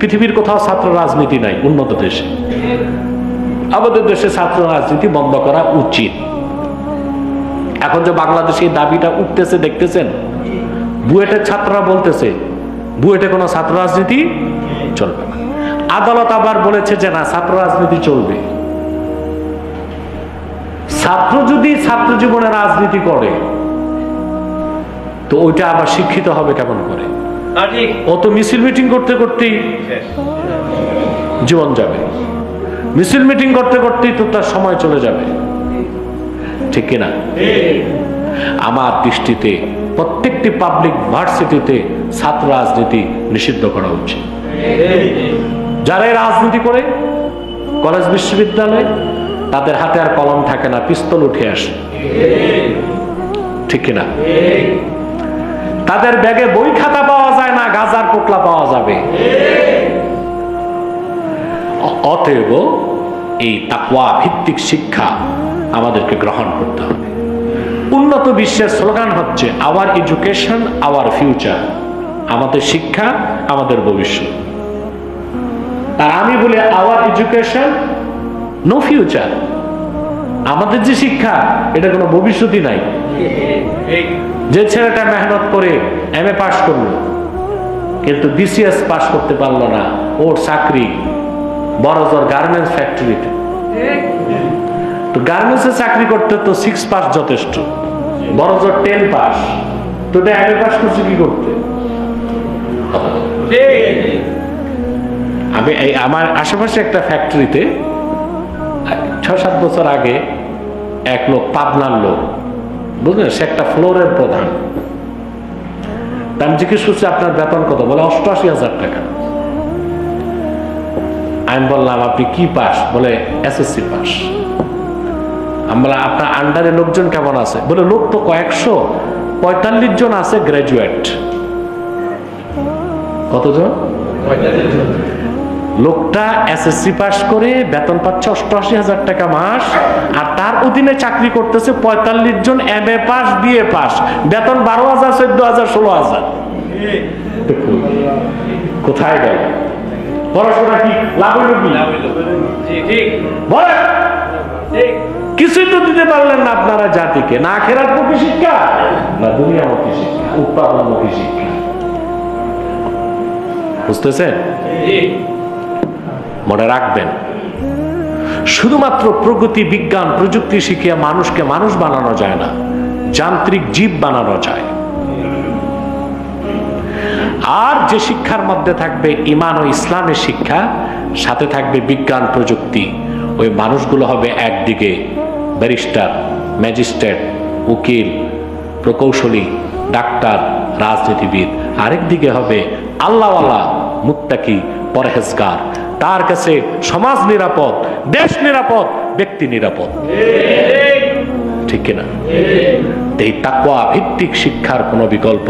পৃথিবীর কোথাও ছাত্র রাজনীতি নাই উন্নত দেশে। আমাদের দেশে ছাত্র রাজনীতি বন্ধ করা উচিত। এখন যে বাংলাদেশে এই দাবিটা উঠতেছে দেখতেছেন, বুয়েটের ছাত্ররা বলতেছে বুয়েটে কোনো ছাত্র রাজনীতি চলবে না। আদালত আবার বলেছে যে না, ছাত্র রাজনীতি চলবে। ছাত্র যদি ছাত্র জীবনে রাজনীতি করে তো ওইটা আবার শিক্ষিত হবে কেমন করে? ও তো মিছিল মিটিং করতে করতেই জীবন যাবে, মিছিল মিটিং করতে করতেই তো তার সময় চলে যাবে, ঠিক কিনা? আমার দৃষ্টিতে প্রত্যেকটি পাবলিক ভার্সিটিতে ছাত্র রাজনীতি নিষিদ্ধ করা উচিত। যারা রাজনীতি করে কলেজ বিশ্ববিদ্যালয়ে, তাদের হাতে আর কলম থাকে না, পিস্তল উঠে আসে, ঠিক কিনা? তাদের ব্যাগে বই খাতা পাওয়া যায় না, গাজার পোটলা পাওয়া যাবে। অতএব এই তাকওয়া ভিত্তিক শিক্ষা আমাদেরকে গ্রহণ করতে হবে। উন্নত বিশ্বের স্লোগান হচ্ছে আওয়ার এডুকেশন আওয়ার ফিউচার, আমাদের শিক্ষা আমাদের ভবিষ্যৎ। আর আমি বলি আওয়ার এডুকেশন নো ফিউচার, আমাদের যে শিক্ষা এটা কোনো ভবিষ্যৎই নাই। যে ছেলেটা মেহনত করে এমএ পাস করলো কিন্তু বিসিএস পাস করতে পারলো না, ওর চাকরি বড়জোর গার্মেন্টস ফ্যাক্টরিতে। তো গার্মেন্টসে চাকরি করতে তো 6 পাস যথেষ্ট, বড়জোর 10 পাস, তো এমএ পাস করছে কি করতে? আমি আমার আশেপাশে একটা ফ্যাক্টরিতে 6-7 বছর আগে এক লোক, পাবনার লোক, বুঝলেন, সে একটা ফ্লোরের প্রধান। আমি জিজ্ঞেস করছি আপনার বেতন কত? বলে 88,000 টাকা। আমি বললাম আপনি কি পাস? বলে এসএসসি পাস। আমি বললাম আপনার আন্ডারে লোকজন কেমন আছে? বলে লোক তো কয়েকশো, 45 জন আছে গ্রাজুয়েট। কতজন? 45 জন। লোকটা এসএসসি পাস করে বেতন পাচ্ছে 88,000 টাকা মাস, আর তার অধীনে চাকরি করতেছে 45 জন এমএ পাস, বিএ পাস, বেতন 12,000, 14,000, 16,000। কোথায় গেল পড়াশোনা? কি লাভ হইল? কিছুই তো দিতে পারলেন না আপনারা জাতিকে, না আখিরাতমুখী শিক্ষা না দুনিয়ামুখী শিক্ষা, উৎপাদনমুখী শিক্ষা। বুঝতেছেন? মনে রাখবেন, শুধুমাত্র প্রগতি, বিজ্ঞান, প্রযুক্তি শিখিয়ে মানুষকে মানুষ বানানো যায় না, যান্ত্রিক জীব বানানো যায়। আর যে শিক্ষার মধ্যে থাকবে ঈমান ও ইসলামের শিক্ষা, সাথে থাকবে বিজ্ঞান প্রযুক্তি, ওই মানুষগুলো হবে একদিকে ব্যারিস্টার, ম্যাজিস্ট্রেট, উকিল, প্রকৌশলী, ডাক্তার, রাজনীতিবিদ, আরেক দিকে হবে আল্লাহওয়ালা, মুত্তাকি, পরহেজগার। তার কাছে সমাজ নিরাপদ, দেশ নিরাপদ, ব্যক্তি নিরাপদ, ঠিক কিনা? এই তাকওয়া ভিত্তিক শিক্ষার কোনো বিকল্প